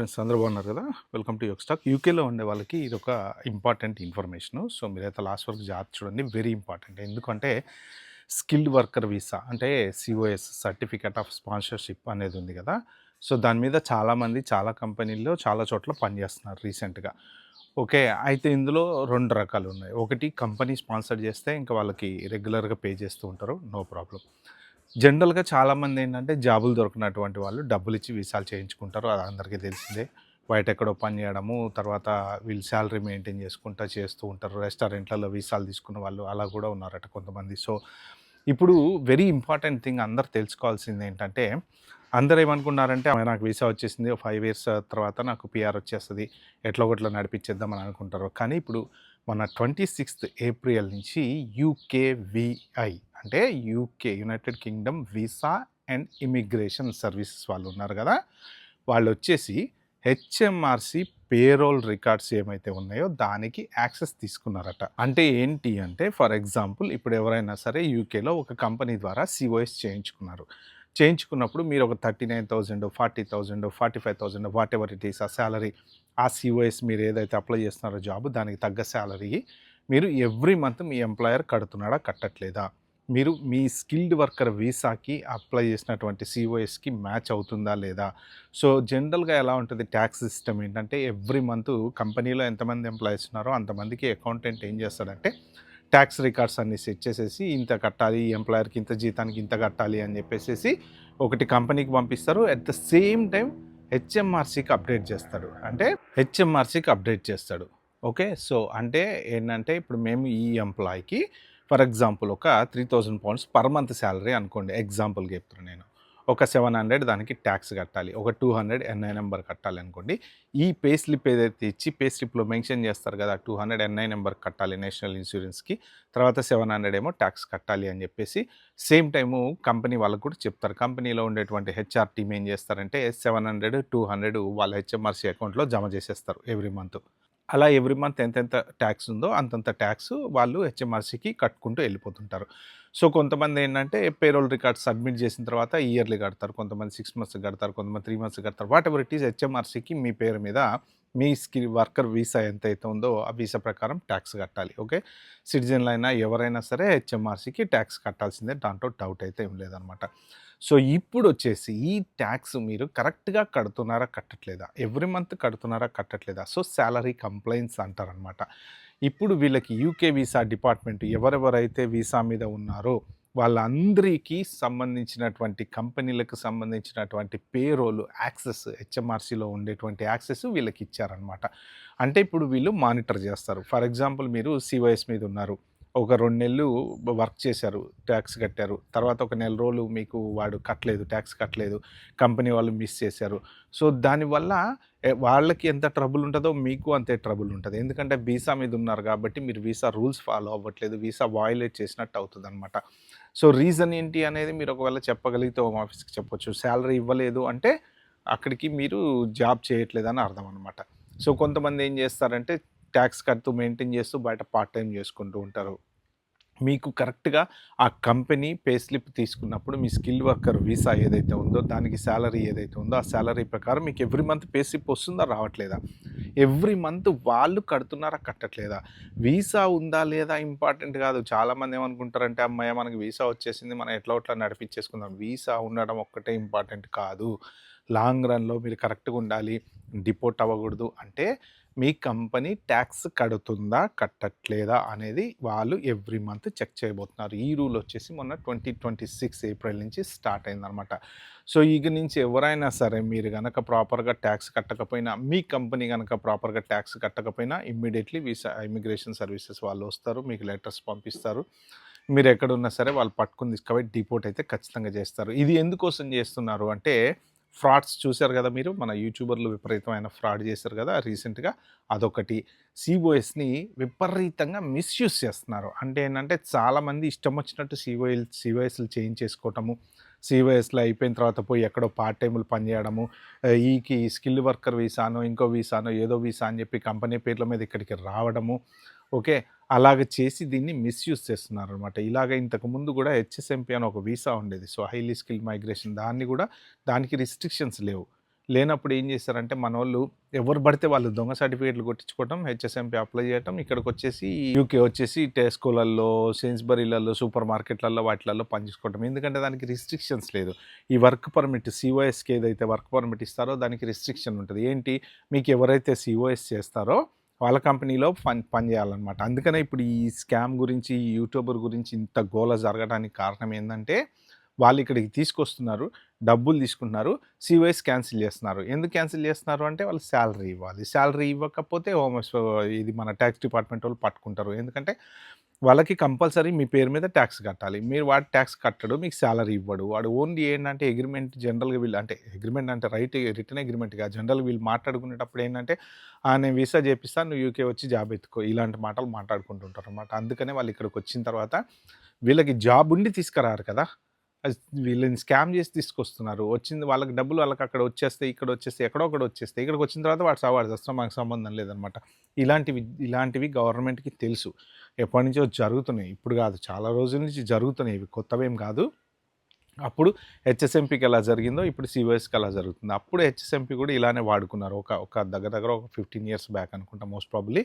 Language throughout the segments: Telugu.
ఫ్రెండ్స్ అందరూ బాగున్నారు కదా. Welcome to Yog stack. యూకేలో ఉండే వాళ్ళకి ఇది ఒక ఇంపార్టెంట్ ఇన్ఫర్మేషన్. సో మీరైతే లాస్ట్ వరకు జాగ్రత్త చూడండి, వెరీ ఇంపార్టెంట్. ఎందుకంటే స్కిల్డ్ వర్కర్ వీసా అంటే సిఓఎస్, సర్టిఫికేట్ ఆఫ్ స్పాన్సర్షిప్ అనేది ఉంది కదా. సో దాని మీద చాలామంది చాలా కంపెనీల్లో చాలా చోట్ల పనిచేస్తున్నారు రీసెంట్గా. ఓకే, అయితే ఇందులో రెండు రకాలు ఉన్నాయి. ఒకటి కంపెనీ స్పాన్సర్ చేస్తే ఇంకా వాళ్ళకి రెగ్యులర్గా పే చేస్తూ ఉంటారు, నో ప్రాబ్లం. జనరల్‌గా చాలామంది ఏంటంటే జాబులు దొరకనటువంటి వాళ్ళు డబ్బులిచ్చి వీసాలు చేయించుకుంటారు. అది అందరికీ తెలిసిందే. బయట ఎక్కడో పని చేయడము, తర్వాత వీళ్ళు సాలరీ మెయింటైన్ చేసుకుంటా చేస్తూ ఉంటారు. రెస్టారెంట్‌లలో వీసాలు తీసుకున్న వాళ్ళు అలా కూడా ఉన్నారట కొంతమంది. సో, ఇప్పుడు వెరీ ఇంపార్టెంట్ థింగ్ అందరూ తెలుసుకోవాల్సింది ఏంటంటే, అందరూ ఏమనుకున్నారంటే నాకు వీసా వచ్చేసింది. ఒక 5 ఇయర్స్ తర్వాత నాకు పీఆర్ వచ్చేస్తది. ఎట్లో గట్ల నడిపించేద్దాం అని అనుకుంటారు. కానీ ఇప్పుడు మన 26థ్ ఏప్రిల్ నుంచి యూకేవీఐ అంటే United Kingdom visa and immigration services వాళ్ళు ఉన్నారు కదా. వాళ్ళు వచ్చేసి హెచ్ఎంఆర్సి పేరోల్ రికార్డ్స్ ఏమైతే ఉన్నాయో దానికి యాక్సెస్ తీసుకున్నారట. అంటే ఏంటి అంటే, ఫర్ ఎగ్జాంపుల్ ఇప్పుడు ఎవరైనా సరే యూకేలో ఒక కంపెనీ ద్వారా సిఓఎస్ చేయించుకున్నప్పుడు మీరు ఒక 39,000 40,000 45,000 వాట్ ఎవర్ ఇట్ ఈస్ ఆ శాలరీ, ఆ సిఓఎస్ మీరు ఏదైతే అప్లై చేస్తున్నారో జాబ్ దానికి తగ్గ శాలరీ మీరు ఎవ్రీ మంత్ మీ ఎంప్లాయర్ కడుతున్నాడా కట్టట్లేదా, మీరు మీ స్కిల్డ్ వర్కర్ వీసాకి అప్లై చేసినటువంటి సిఓఎస్కి మ్యాచ్ అవుతుందా లేదా. సో జనరల్గా ఎలా ఉంటుంది ట్యాక్స్ సిస్టమ్ ఏంటంటే, ఎవ్రీ మంత్ కంపెనీలో ఎంతమంది ఎంప్లాయీస్ ఉన్నారో అంతమందికి అకౌంటెంట్ ఏం చేస్తాడంటే ట్యాక్స్ రికార్డ్స్ అన్ని సెట్ చేసేసి ఇంత కట్టాలి, ఈ ఎంప్లాయర్కి ఇంత జీతానికి ఇంత కట్టాలి అని చెప్పేసి ఒకటి కంపెనీకి పంపిస్తారు. అట్ ద సేమ్ టైం హెచ్ఎంఆర్సీకి అప్డేట్ చేస్తాడు. ఓకే, సో అంటే ఏంటంటే ఇప్పుడు మేము ఈ ఎంప్లాయ్కి ఫర్ ఎగ్జాంపుల్ ఒక 3,000 పౌండ్స్ పర్ మంత్ శాలరీ అనుకోండి, ఎగ్జాంపుల్గా చెప్తున్నాను నేను. ఒక 700 దానికి ట్యాక్స్ కట్టాలి, ఒక 200 ఎన్ఐ నెంబర్ కట్టాలి అనుకోండి. ఈ పే స్లిప్ ఏదైతే ఇచ్చి పే స్లిప్లో మెన్షన్ చేస్తారు కదా 200 ఎన్ఐ నెంబర్ కట్టాలి నేషనల్ ఇన్సూరెన్స్కి, తర్వాత 700 ఏమో ట్యాక్స్ కట్టాలి అని చెప్పేసి సేమ్ టైము కంపెనీ వాళ్ళకు కూడా చెప్తారు. కంపెనీలో ఉండేటువంటి హెచ్ఆర్ టీమ్ ఏం చేస్తారంటే 700 200 వాళ్ళ హెచ్ఎంఆర్సీ అకౌంట్లో జమ చేసేస్తారు ఎవ్రీ మంత్. అలా ఎవ్రీ మంత్ ఎంతెంత ట్యాక్స్ ఉందో అంతంత ట్యాక్స్ వాళ్ళు హెచ్ఎంఆర్సీకి కట్టుకుంటూ వెళ్ళిపోతుంటారు. సో కొంతమంది ఏంటంటే పేరోల్ రికార్డ్స్ సబ్మిట్ చేసిన తర్వాత ఇయర్లీ కడతారు, కొంతమంది 6 మంత్స్ కడతారు, కొంతమంది 3 మంత్స్ కడతారు. వాట్ ఎవర్ ఇట్ ఈస్ హెచ్ఎంఆర్సీకి మీ పేరు మీద మీ స్కిల్ వర్కర్ వీసా ఎంతైతే ఉందో ఆ వీసా ప్రకారం ట్యాక్స్ కట్టాలి. ఓకే, సిటిజన్లు అయినా ఎవరైనా సరే హెచ్ఎంఆర్సీకి ట్యాక్స్ కట్టాల్సిందే, దాంట్లో డౌట్ అయితే ఏం లేదనమాట. సో ఇప్పుడు వచ్చేసి ఈ ట్యాక్స్ మీరు కరెక్ట్గా కడుతున్నారా కట్టట్లేదా, ఎవ్రీ మంత్ కడుతున్నారా కట్టట్లేదా, సో శాలరీ కంప్లైంట్స్ అంటారనమాట. ఇప్పుడు వీళ్ళకి యూకే వీసా డిపార్ట్మెంట్ ఎవరెవరైతే వీసా మీద ఉన్నారో వాళ్ళందరికీ సంబంధించినటువంటి కంపెనీలకు సంబంధించినటువంటి పేరోలు యాక్సెస్, హెచ్ఎంఆర్సీలో ఉండేటువంటి యాక్సెస్ వీళ్ళకి ఇచ్చారనమాట. అంటే ఇప్పుడు వీళ్ళు మానిటర్ చేస్తారు. ఫర్ ఎగ్జాంపుల్ మీరు సివైఎస్ మీద ఉన్నారు, ఒక 2 నెలలు వర్క్ చేశారు, ట్యాక్స్ కట్టారు. తర్వాత ఒక నెల రోజులు మీకు వాడు కట్టలేదు, ట్యాక్స్ కట్టలేదు, కంపెనీ వాళ్ళు మిస్ చేశారు. సో దానివల్ల వాళ్ళకి ఎంత ట్రబుల్ ఉంటుందో మీకు అంతే ట్రబుల్ ఉంటుంది. ఎందుకంటే వీసా మీద ఉన్నారు కాబట్టి మీరు వీసా రూల్స్ ఫాలో అవ్వట్లేదు, వీసా వయోలేట్ చేసినట్టు అవుతుందన్నమాట. సో రీజన్ ఏంటి అనేది మీరు ఒకవేళ చెప్పగలిగితే హోమ్ ఆఫీస్కి చెప్పొచ్చు. శాలరీ ఇవ్వలేదు అంటే అక్కడికి మీరు జాబ్ చేయట్లేదని అర్థం అనమాట. సో కొంతమంది ఏం చేస్తారంటే ట్యాక్స్ కడుతూ మెయింటైన్ చేస్తూ బయట పార్ట్ టైం చేసుకుంటూ ఉంటారు. మీకు కరెక్ట్గా ఆ కంపెనీ పే స్లిప్ తీసుకున్నప్పుడు మీ స్కిల్ వర్కర్ వీసా ఏదైతే ఉందో దానికి శాలరీ ఏదైతే ఉందో ఆ శాలరీ ప్రకారం మీకు ఎవ్రీ మంత్ పే స్లిప్ వస్తుందా రావట్లేదా, ఎవ్రీ మంత్ వాళ్ళు కడుతున్నారా కట్టట్లేదా, వీసా ఉందా లేదా ఇంపార్టెంట్ కాదు. చాలామంది ఏమనుకుంటారంటే అమ్మాయి మనకి వీసా వచ్చేసింది మనం ఎట్లా నడిపించేసుకుందాం. వీసా ఉండడం ఒక్కటే ఇంపార్టెంట్ కాదు, లాంగ్ రన్లో మీరు కరెక్ట్గా ఉండాలి, డిపోర్ట్ అవ్వకూడదు. అంటే మీ కంపెనీ ట్యాక్స్ కడుతుందా కట్టట్లేదా అనేది వాళ్ళు ఎవ్రీ మంత్ చెక్ చేయబోతున్నారు. ఈ రూల్ వచ్చేసి మొన్న 2026 ఏప్రిల్ నుంచి స్టార్ట్ అయిందనమాట. సో ఇక నుంచి ఎవరైనా సరే మీరు కనుక ప్రాపర్గా ట్యాక్స్ కట్టకపోయినా, మీ కంపెనీ కనుక ప్రాపర్గా ట్యాక్స్ కట్టకపోయినా ఇమ్మీడియట్లీ వీసా ఇమిగ్రేషన్ సర్వీసెస్ వాళ్ళు వస్తారు, మీకు లెటర్స్ పంపిస్తారు. మీరు ఎక్కడున్నా సరే వాళ్ళు పట్టుకుని తీసుకుపోయి డిపోర్ట్ అయితే ఖచ్చితంగా చేస్తారు. ఇది ఎందుకోసం చేస్తున్నారు అంటే, ఫ్రాడ్స్ చూశారు కదా మీరు, మన యూట్యూబర్లు విపరీతమైన ఫ్రాడ్ చేశారు కదా రీసెంట్గా, అదొకటి. సిఓఎస్ని విపరీతంగా మిస్యూజ్ చేస్తున్నారు. అంటే ఏంటంటే చాలామంది ఇష్టం వచ్చినట్టు సిఓఎస్లు చేయించేసుకోవటము, సిఓఎస్లో అయిపోయిన తర్వాత పోయి ఎక్కడో పార్ట్ టైములు పనిచేయడము, ఈకి స్కిల్ వర్కర్ వీసానో ఇంకో వీసానో ఏదో వీసా అని చెప్పి కంపెనీ పేర్ల మీద ఇక్కడికి రావడము. ఓకే, అలాగ చేసి దీన్ని మిస్యూజ్ చేస్తున్నారనమాట. ఇలాగ ఇంతకుముందు కూడా హెచ్ఎస్ఎంపీ అని ఒక వీసా ఉండేది, సో హైలీ స్కిల్ మైగ్రేషన్, దానికి రిస్ట్రిక్షన్స్ లేవు. లేనప్పుడు ఏం చేస్తారంటే మనోళ్ళు ఎవరు పడితే వాళ్ళు దొంగ సర్టిఫికేట్లు కొట్టించుకోవటం, హెచ్ఎస్ఎంపీ అప్లై చేయటం, ఇక్కడికొచ్చేసి యూకే వచ్చేసి టెస్కోలలో, సేన్స్‌బరీలలో, సూపర్ మార్కెట్‌లలో వాటిలలో పని చేసుకోవటం. ఎందుకంటే దానికి రిస్ట్రిక్షన్స్ లేదు. ఈ వర్క్ పర్మిట్ సీఓఎస్‌కి ఏదైతే వర్క్ పర్మిట్ ఇస్తారో దానికి రిస్ట్రిక్షన్ ఉంటది. ఏంటి, మీకు ఎవరైతే సీఓఎస్ చేస్తారో వాళ్ళ కంపెనీలో పని చేయాలన్నమాట. అందుకనే ఇప్పుడు ఈ స్కామ్ గురించి, ఈ యూట్యూబర్ గురించి ఇంత గోల జరగడానికి కారణం ఏందంటే, వాళ్ళు ఇక్కడికి తీసుకొస్తున్నారు, డబ్బులు తీసుకుంటున్నారు, సీఓఎస్ క్యాన్సిల్ చేస్తున్నారు. ఎందుకు క్యాన్సిల్ చేస్తున్నారు అంటే వాళ్ళు సాలరీ ఇవ్వాలి. సాలరీ ఇవ్వకపోతే ఇది మన టాక్స్ డిపార్ట్మెంట్ వాళ్ళు పట్టుకుంటారు. ఎందుకంటే వాళ్ళకి కంపల్సరీ మీ పేరు మీద ట్యాక్స్ కట్టాలి. మీరు వాడు ట్యాక్స్ కట్టడు, మీకు సాలరీ ఇవ్వడు. వాడు ఓన్లీ ఏంటంటే అగ్రీమెంట్ జనరల్‌గా వీళ్ళు అంటే అగ్రీమెంట్ అంటే రిటెన్ అగ్రీమెంట్ కాదు. జనరల్‌గా వీళ్ళు మాట్లాడుకునేటప్పుడు ఏంటంటే, నేను వీసా చేపిస్తాను, నువ్వు యూకే వచ్చి జాబ్ ఎత్తుకో, ఇలాంటి మాటలు మాట్లాడుకుంటుంటారనమాట. అందుకనే వాళ్ళు ఇక్కడికి వచ్చిన తర్వాత వీళ్ళకి జాబ్ ఉండి తీసుకురారు కదా! వీళ్ళని స్కామ్ చేసి తీసుకొస్తున్నారు. వచ్చింది వాళ్ళకి డబ్బులు వాళ్ళకి అక్కడ వచ్చేస్తాయి, ఇక్కడ వచ్చేస్తాయి, ఎక్కడో ఒకటి వచ్చేస్తాయి. ఇక్కడికి వచ్చిన తర్వాత వాడు సావు, వాడు చస్తాం, మనకు సంబంధం లేదనమాట. ఇలాంటివి గవర్నమెంట్‌కి తెలుసు. ఎప్పటినుంచో జరుగుతున్నాయి. ఇప్పుడు కాదు, చాలా రోజుల నుంచి జరుగుతున్నాయి. ఇవి కొత్తవేం కాదు. అప్పుడు హెచ్ఎస్ఎంపీకి ఎలా జరిగిందో ఇప్పుడు సీఓఎస్‌కి అలా జరుగుతుంది. అప్పుడు హెచ్ఎస్ఎంపీ కూడా ఇలానే వాడుకున్నారు. ఒక దగ్గర దగ్గర ఒక 15 ఇయర్స్ బ్యాక్ అనుకుంటా మోస్ట్ ప్రాబబ్లీ.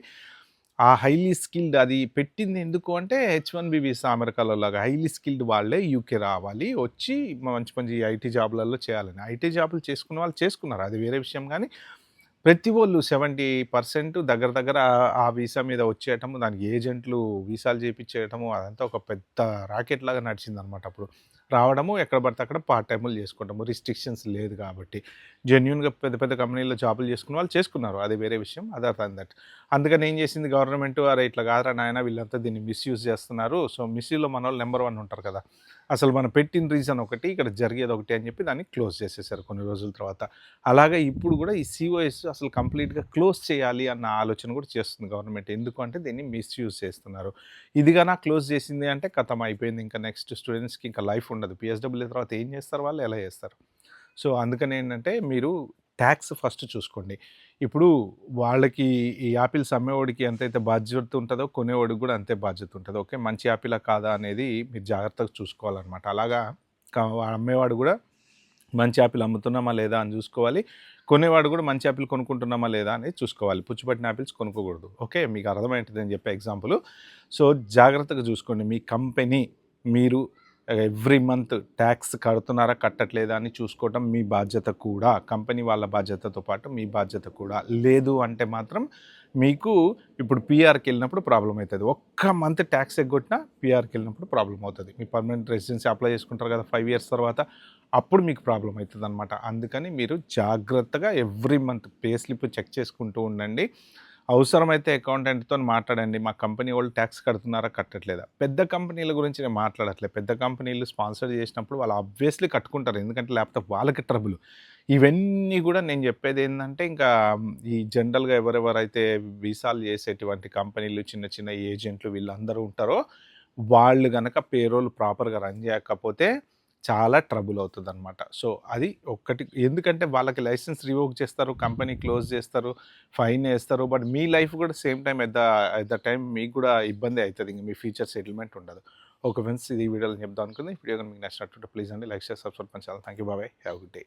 ఆ హైలీ స్కిల్డ్ అది పెట్టింది ఎందుకు అంటే హెచ్-1బీ వీసా అమెరికాలో లాగా హైలీ స్కిల్డ్ వాళ్ళే యూకే రావాలి, వచ్చి మంచి మంచి ఐటీ జాబ్‌లలో చేయాలని. ఐటీ జాబులు చేసుకున్న వాళ్ళు చేసుకున్నారు, అది వేరే విషయం. కానీ ప్రతి వోళ్ళు 70% దగ్గర దగ్గర ఆ వీసా మీద వచ్చేయటము, దానికి ఏజెంట్లు వీసాలు చేపిచ్చేయటము, అదంతా ఒక పెద్ద రాకెట్ లాగా నడిచిందనమాట అప్పుడు. రావడము, ఎక్కడ పడితే అక్కడ పార్ట్ టైములు చేసుకోవడము, రిస్ట్రిక్షన్స్ లేదు కాబట్టి. జెన్యూన్‌గా పెద్ద పెద్ద కంపెనీల్లో జాబులు చేసుకున్న వాళ్ళు చేసుకున్నారు, అది వేరే విషయం. Other than that. అందుకని ఏం చేసింది గవర్నమెంటు, అరే ఇట్లా కాదురా నాయనా వీళ్ళంతా దీన్ని మిస్‌యూజ్ చేస్తున్నారు. సో మిస్‌యూజ్‌లో మనోళ్ళు నంబర్ 1 ఉంటారు కదా! అసలు మనం పెట్టిన రీజన్ ఒకటి, ఇక్కడ జరిగేది ఒకటి అని చెప్పి దాన్ని క్లోజ్ చేసేసారు కొన్ని రోజుల తర్వాత. అలాగే ఇప్పుడు కూడా ఈ సీఓఎస్ అసలు కంప్లీట్‌గా క్లోజ్ చేయాలి అన్న ఆలోచన కూడా చేస్తుంది గవర్నమెంట్. ఎందుకు అంటే దీన్ని మిస్‌యూజ్ చేస్తున్నారు. ఇది గాన క్లోజ్ చేసింది అంటే ఖతం అయిపోయింది. ఇంకా నెక్స్ట్ స్టూడెంట్స్‌కి ఇంకా లైఫ్ ఉండదు. పీఎస్‌డబ్ల్యూ తర్వాత ఏం చేస్తారు వాళ్ళు? ఎలా చేస్తారు? సో అందుకని ఏంటంటే మీరు ట్యాక్స్ ఫస్ట్ చూసుకోండి. ఇప్పుడు వాళ్ళకి ఈ యాపిల్స్ అమ్మేవాడికి ఎంతైతే బాధ్యత ఉంటదో కొనేవాడికి కూడా అంతే బాధ్యత ఉంటది. ఓకే, మంచి యాపిలా కాదా అనేది మీరు జాగ్రత్తగా చూసుకోవాలన్నమాట. అలాగా అమ్మేవాడు కూడా మంచి యాపిల్ అమ్ముతున్నామా లేదా అని చూసుకోవాలి. కొనేవాడు కూడా మంచి యాపిల్ కొనుక్కుంటున్నామా లేదా అనేది చూసుకోవాలి. పుచ్చిపట్టిన యాపిల్స్ కొనుక్కోకూడదు. ఓకే, మీకు అర్థమైందని చెప్పే ఎగ్జాంపుల్. సో జాగ్రత్తగా చూసుకోండి. మీ కంపెనీ మీరు ఎవ్రీ మంత్ ట్యాక్స్ కడుతున్నారా కట్టట్లేదా అని చూసుకోవటం మీ బాధ్యత కూడా. కంపెనీ వాళ్ళ బాధ్యతతో పాటు మీ బాధ్యత కూడా. లేదు అంటే మాత్రం మీకు ఇప్పుడు పీఆర్‌కి వెళ్ళినప్పుడు ప్రాబ్లమ్ అవుతుంది. ఒక్క మంత్ ట్యాక్స్ ఎగ్గొట్టినా పీఆర్‌కి వెళ్ళినప్పుడు ప్రాబ్లమ్ అవుతుంది. మీ పర్మనెంట్ రెసిడెన్సీ అప్లై చేసుకుంటారు కదా 5 ఇయర్స్ తర్వాత, అప్పుడు మీకు ప్రాబ్లమ్ అవుతుందన్నమాట. అందుకని మీరు జాగ్రత్తగా every month pay slip check చేసుకుంటూ ఉండండి. అవసరమైతే అకౌంటెంట్‌తోని మాట్లాడండి. మా కంపెనీ వాళ్ళు ట్యాక్స్ కడుతున్నారా? కట్టట్లేదా? పెద్ద కంపెనీల గురించి నేను మాట్లాడట్లేదు. పెద్ద కంపెనీలు స్పాన్సర్ చేసినప్పుడు వాళ్ళు ఆబ్వియస్‌లీ కట్టుకుంటారు. ఎందుకంటే లేకపోతే వాళ్ళకి ట్రబుల్. ఇవన్నీ కూడా నేను చెప్పేదేందంటే ఇంకా ఈ జనరల్‌గా ఎవరెవరైతే వీసాలు చేసేటువంటి కంపెనీలు, చిన్న చిన్న ఏజెంట్లు వీళ్ళందరూ ఉంటారో, వాళ్ళు గనక పేరోల్ ప్రాపర్‌గా రన్ చేయకపోతే చాలా ట్రబుల్ అవుతుందనమాట. సో అది ఒక్కటి. ఎందుకంటే వాళ్ళకి లైసెన్స్ రివోక్ చేస్తారు, కంపెనీ క్లోజ్ చేస్తారు, ఫైన్ ఏస్తారు. బట్ మీ లైఫ్ కూడా same time at the time మీకు కూడా ఇబ్బందే అయితది. ఇంక మీ ఫ్యూచర్ సెటిల్మెంట్ ఉండదు. ఓకే ఫ్రెండ్స్, ఇది ఈ వీడియోలో చెప్దాం అనుకుంది. ఈ వీడియో కనుక మీకు నచ్చినట్టుంటే ప్లీజ్ అండి like, share, subscribe my channel. Thank you. Bye. Have a good day.